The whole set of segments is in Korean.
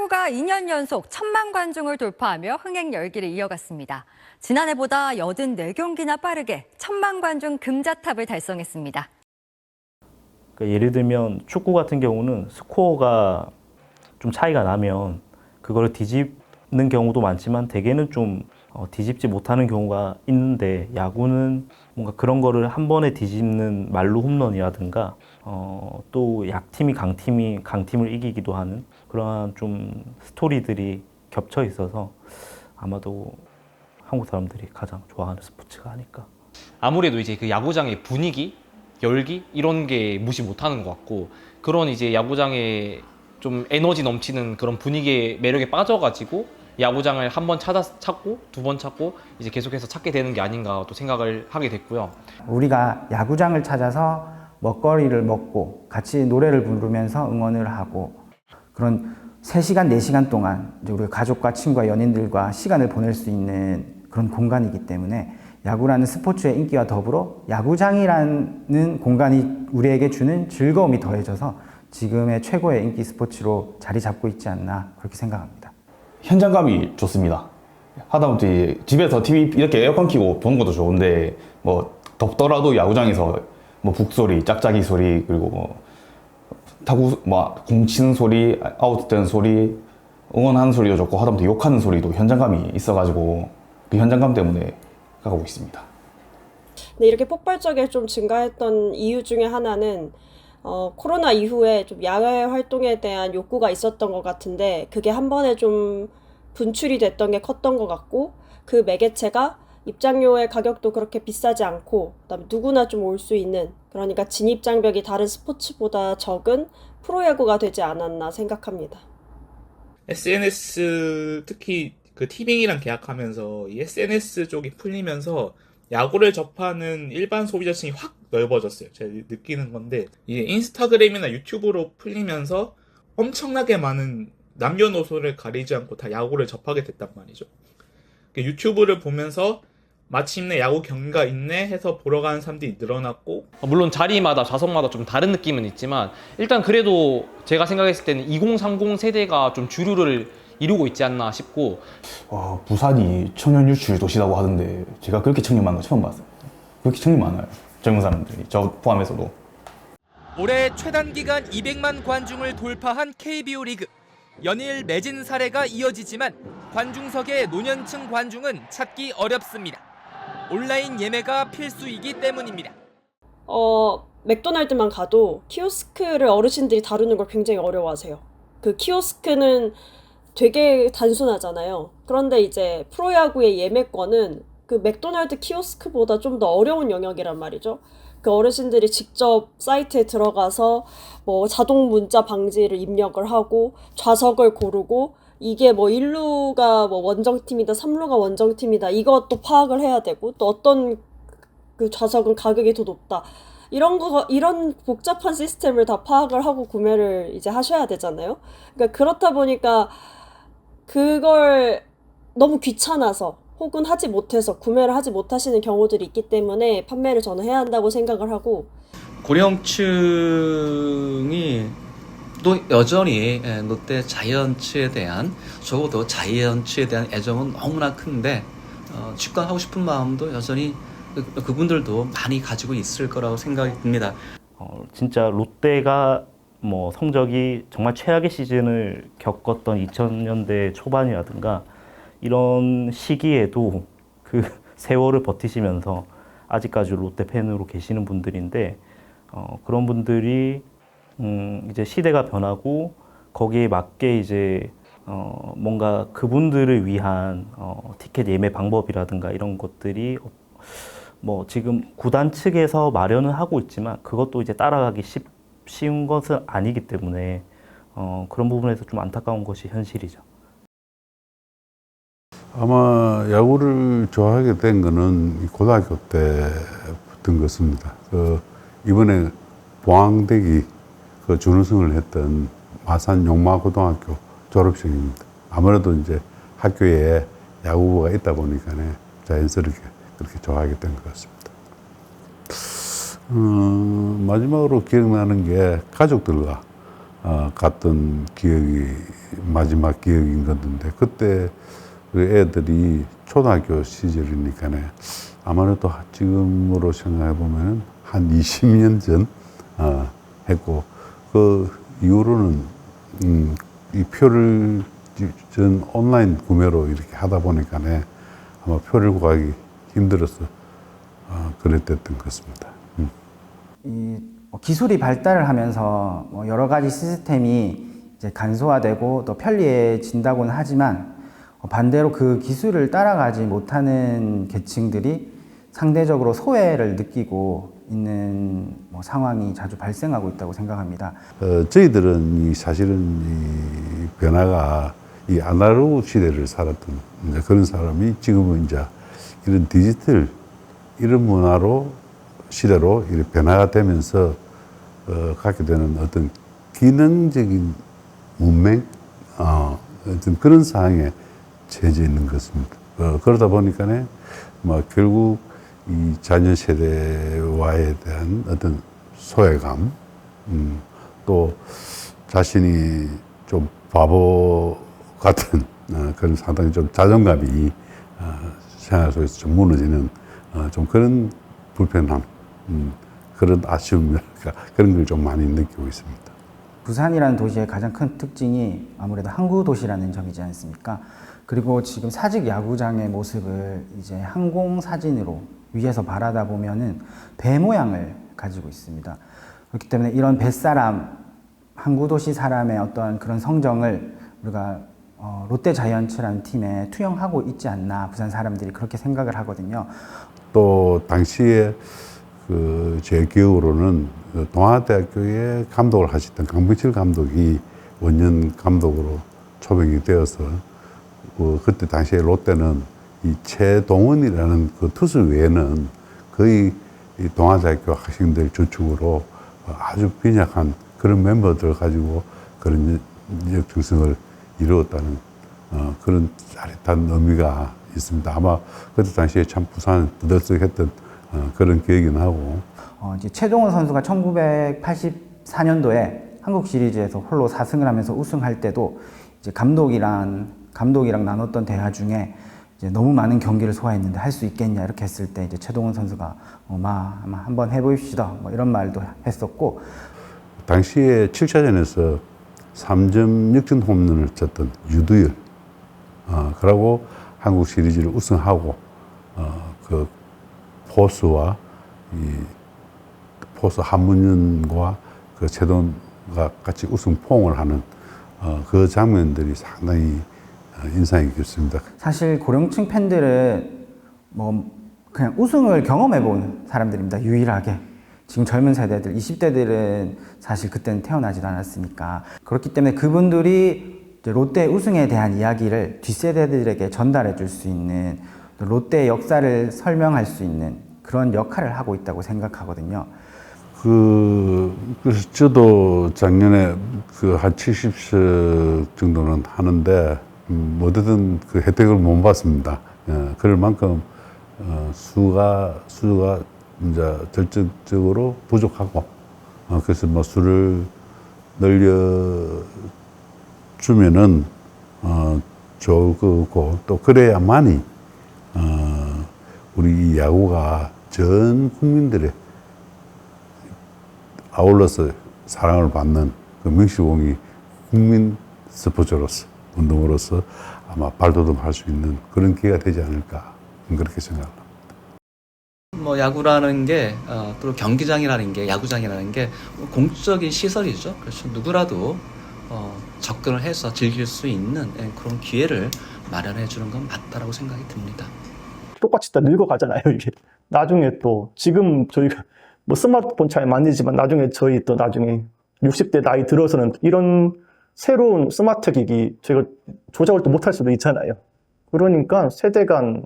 야구가 2년 연속 1,000만 관중을 돌파하며 흥행 열기를 이어갔습니다. 지난해보다 84경기나 빠르게 1,000만 관중 금자탑을 달성했습니다. 그러니까 예를 들면 축구 같은 경우는 스코어가 좀 차이가 나면 그걸 뒤집는 경우도 많지만 대개는 좀 뒤집지 못하는 경우가 있는데, 야구는 뭔가 그런 거를 한 번에 뒤집는 말루 홈런이라든가 또 약팀이 강팀을 이기기도 하는 그러한 좀 스토리들이 겹쳐 있어서 아마도 한국 사람들이 가장 좋아하는 스포츠가 아닐까. 아무래도 이제 그 야구장의 분위기, 열기 이런 게 무시 못하는 것 같고, 그런 이제 야구장에 좀 에너지 넘치는 그런 분위기의 매력에 빠져가지고 야구장을 한 번 찾고 두 번 찾고 이제 계속해서 찾게 되는 게 아닌가 또 생각을 하게 됐고요. 우리가 야구장을 찾아서 먹거리를 먹고 같이 노래를 부르면서 응원을 하고, 그런 3시간, 4시간 동안 이제 우리가 가족과 친구와 연인들과 시간을 보낼 수 있는 그런 공간이기 때문에, 야구라는 스포츠의 인기와 더불어 야구장이라는 공간이 우리에게 주는 즐거움이 더해져서 지금의 최고의 인기 스포츠로 자리 잡고 있지 않나, 그렇게 생각합니다. 현장감이 좋습니다. 하다못해 집에서 TV 이렇게 에어컨 켜고 보는 것도 좋은데, 뭐 덥더라도 야구장에서 뭐 북소리, 짝짝이 소리, 그리고 뭐 타구 공 치는 소리, 아웃되는 소리, 응원하는 소리도 좋고, 하다못해 욕하는 소리도 현장감이 있어가지고 그 현장감 때문에 가고 있습니다. 근데 이렇게 폭발적으로 좀 증가했던 이유 중에 하나는 코로나 이후에 좀 야외 활동에 대한 욕구가 있었던 것 같은데, 그게 한 번에 좀 분출이 됐던 게 컸던 것 같고, 그 매개체가 입장료의 가격도 그렇게 비싸지 않고, 그다음에 누구나 좀 올 수 있는, 그러니까 진입장벽이 다른 스포츠보다 적은 프로야구가 되지 않았나 생각합니다. SNS, 특히 그 티빙이랑 계약하면서 이 SNS 쪽이 풀리면서 야구를 접하는 일반 소비자층이 확 넓어졌어요. 제가 느끼는 건데, 이게 인스타그램이나 유튜브로 풀리면서 엄청나게 많은 남녀노소를 가리지 않고 다 야구를 접하게 됐단 말이죠. 유튜브를 보면서 마침내 야구 경기가 있네 해서 보러 가는 사람들이 늘어났고, 물론 자리마다 좌석마다 좀 다른 느낌은 있지만, 일단 그래도 제가 생각했을 때는 2030 세대가 좀 주류를 이루고 있지 않나 싶고. 부산이 청년 유출 도시라고 하던데 제가 그렇게 청년 많은 거 처음 봤어요. 그렇게 청년 많아요, 젊은 사람들이, 저 포함해서도. 올해 최단 기간 200만 관중을 돌파한 KBO 리그. 연일 매진 사례가 이어지지만 관중석의 노년층 관중은 찾기 어렵습니다. 온라인 예매가 필수이기 때문입니다. 맥도날드만 가도 키오스크를 어르신들이 다루는 걸 굉장히 어려워하세요. 그 키오스크는 되게 단순하잖아요. 그런데 이제 프로야구의 예매권은 그 맥도날드 키오스크보다 좀 더 어려운 영역이란 말이죠. 그 어르신들이 직접 사이트에 들어가서 뭐 자동 문자 방지를 입력을 하고 좌석을 고르고, 이게 뭐 1루가 뭐 원정팀이다, 3루가 원정팀이다, 이것도 파악을 해야 되고, 또 어떤 그 좌석은 가격이 더 높다, 이런 복잡한 시스템을 다 파악을 하고 구매를 이제 하셔야 되잖아요. 그러니까 그렇다 보니까 그걸 너무 귀찮아서 혹은 하지 못해서 구매를 하지 못하시는 경우들이 있기 때문에 판매를 저는 해야 한다고 생각을 하고, 고령층이 또 여전히 롯데 자이언츠에 대한, 적어도 자이언츠에 대한 애정은 너무나 큰데 직관하고 싶은 마음도 여전히 그분들도 많이 가지고 있을 거라고 생각이 듭니다. 진짜 롯데가 뭐 성적이 정말 최악의 시즌을 겪었던 2000년대 초반이라든가 이런 시기에도 그 세월을 버티시면서 아직까지 롯데 팬으로 계시는 분들인데, 그런 분들이 이제 시대가 변하고 거기에 맞게 이제 뭔가 그분들을 위한 티켓 예매 방법이라든가 이런 것들이 뭐 지금 구단 측에서 마련을 하고 있지만 그것도 이제 따라가기 쉬운 것은 아니기 때문에 그런 부분에서 좀 안타까운 것이 현실이죠. 아마 야구를 좋아하게 된 거는 고등학교 때부터인 것 같습니다. 이번에 봉황대기 준우승을 했던 마산 용마고등학교 졸업식입니다. 아무래도 이제 학교에 야구부가 있다 보니까 자연스럽게 그렇게 좋아하게 된 것 같습니다. 마지막으로 기억나는 게 가족들과 갔던 기억이 마지막 기억인 건데 그때 그 애들이 초등학교 시절이니까네 아무래도 지금으로 생각해 보면 한 20년 전 했고 그 이후로는 이 표를 전 온라인 구매로 이렇게 하다 보니까네 아마 표를 구하기 힘들어서 그랬던 것 같습니다. 이 기술이 발달을 하면서 여러 가지 시스템이 이제 간소화되고 또 편리해진다고는 하지만 반대로 그 기술을 따라가지 못하는 계층들이 상대적으로 소외를 느끼고 있는 상황이 자주 발생하고 있다고 생각합니다. 저희들은 사실은 이 변화가 이 아날로그 시대를 살았던 이제 그런 사람이 지금은 이제 이런 디지털 이런 문화로 시대로 이렇게 변화가 되면서 갖게 되는 어떤 기능적인 문맹 어떤 그런 상황에 처해져 있는 것입니다. 그러다 보니까는 결국 이 자녀 세대와에 대한 어떤 소외감, 또 자신이 좀 바보 같은 그런 상당히 좀 자존감이 생활 속에서 좀 무너지는 좀 그런 불편함, 그런 아쉬움이랄까 그런 걸 좀 많이 느끼고 있습니다. 부산이라는 도시의 가장 큰 특징이 아무래도 항구 도시라는 점이지 않습니까? 그리고 지금 사직 야구장의 모습을 이제 항공 사진으로 위에서 바라다 보면은 배 모양을 가지고 있습니다. 그렇기 때문에 이런 뱃사람, 항구 도시 사람의 어떤 그런 성정을 우리가 롯데 자이언츠라는 팀에 투영하고 있지 않나 부산 사람들이 그렇게 생각을 하거든요. 또 당시에 제 기억으로는 동아대학교에 감독을 하셨던 강병철 감독이 원년 감독으로 초빙이 되어서 그때 당시에 롯데는 이 최동원이라는 그 투수 외에는 거의 이 동아대학교 학생들 주축으로 아주 빈약한 그런 멤버들 가지고 그런 역중성을 이루었다는 그런 짜릿한 의미가 있습니다. 아마 그때 당시에 참 부산을 떠들썩했던 그런 기억이 나고. 이제 최동원 선수가 1984년도에 한국 시리즈에서 홀로 4승을 하면서 우승할 때도 이제 감독이랑 나눴던 대화 중에 이제 너무 많은 경기를 소화했는데 할 수 있겠냐 이렇게 했을 때 이제 최동원 선수가 아마 한번 해보십시다 이런 말도 했었고 당시에 7차전에서 3점 역전 홈런을 쳤던 유두열 그러고 한국 시리즈를 우승하고 그 포수와 이 포수 한문현과 그 최동원과 같이 우승 포옹을 하는 그 장면들이 상당히 인상이 깊습니다. 사실 고령층 팬들은 그냥 우승을 경험해 본 사람들입니다. 유일하게. 지금 젊은 세대들, 20대들은 사실 그때는 태어나지도 않았으니까. 그렇기 때문에 그분들이 롯데 우승에 대한 이야기를 뒷세대들에게 전달해 줄 수 있는 롯데의 역사를 설명할 수 있는 그런 역할을 하고 있다고 생각하거든요. 그래서 저도 작년에 한 70석 정도는 하는데 어쨌든 그 혜택을 못 받습니다. 그럴 만큼 수가 이제 절정적으로 부족하고 그래서 수를 늘려주면은 좋을 거고 또 그래야만이 우리 이 야구가 전 국민들의 아울러서 사랑을 받는 그 명실공히 국민 스포츠로서 운동으로서 아마 발돋움할 수 있는 그런 기회가 되지 않을까 그렇게 생각합니다. 야구라는 게 또 경기장이라는 게 야구장이라는 게 공적인 시설이죠. 그래서 누구라도 접근을 해서 즐길 수 있는 그런 기회를 마련해 주는 건 맞다라고 생각이 듭니다. 똑같이 다 늙어가잖아요, 이게. 나중에 또, 지금 저희가 스마트폰 잘 만지지만 나중에 저희 또 나중에 60대 나이 들어서는 이런 새로운 스마트 기기 저희가 조작을 또 못할 수도 있잖아요. 그러니까 세대 간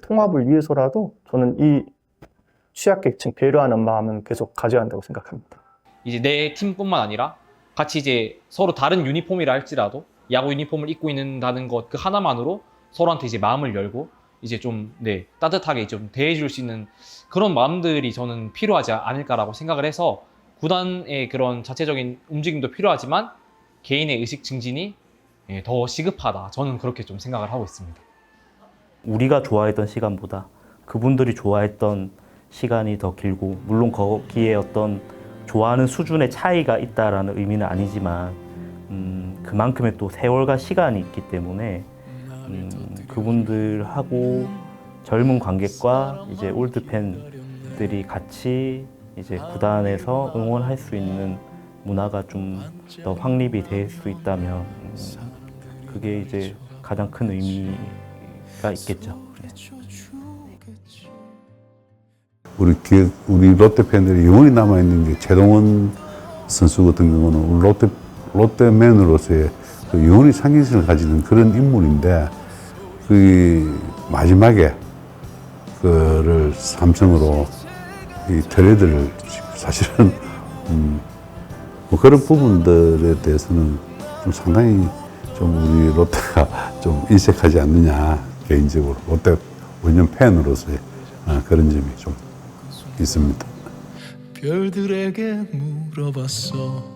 통합을 위해서라도 저는 이 취약계층 배려하는 마음은 계속 가져야 한다고 생각합니다. 이제 내 팀뿐만 아니라 같이 이제 서로 다른 유니폼이라 할지라도 야구 유니폼을 입고 있는다는 것 그 하나만으로 서로한테 이제 마음을 열고 이제 좀 따뜻하게 좀 대해줄 수 있는 그런 마음들이 저는 필요하지 않을까라고 생각을 해서 구단의 그런 자체적인 움직임도 필요하지만 개인의 의식 증진이 더 시급하다. 저는 그렇게 좀 생각을 하고 있습니다. 우리가 좋아했던 시간보다 그분들이 좋아했던 시간이 더 길고, 물론 거기에 어떤 좋아하는 수준의 차이가 있다라는 의미는 아니지만 그만큼의 또 세월과 시간이 있기 때문에 그분들하고 젊은 관객과 이제 올드 팬들이 같이 이제 구단에서 응원할 수 있는 문화가 좀 더 확립이 될 수 있다면 그게 이제 가장 큰 의미가 있겠죠. 우리 롯데 팬들이 영원히 남아 있는 게 최동원 선수 같은 경우는 롯데맨으로서의 그 영원히 상징성을 가지는 그런 인물인데, 그 마지막에 그를 삼성으로 이 트레이드를 사실은 뭐 그런 부분들에 대해서는 좀 상당히 좀 우리 롯데가 좀 인색하지 않느냐, 개인적으로 롯데 원년 팬으로서의 그런 점이 좀 있습니다. 별들에게 물어봤어.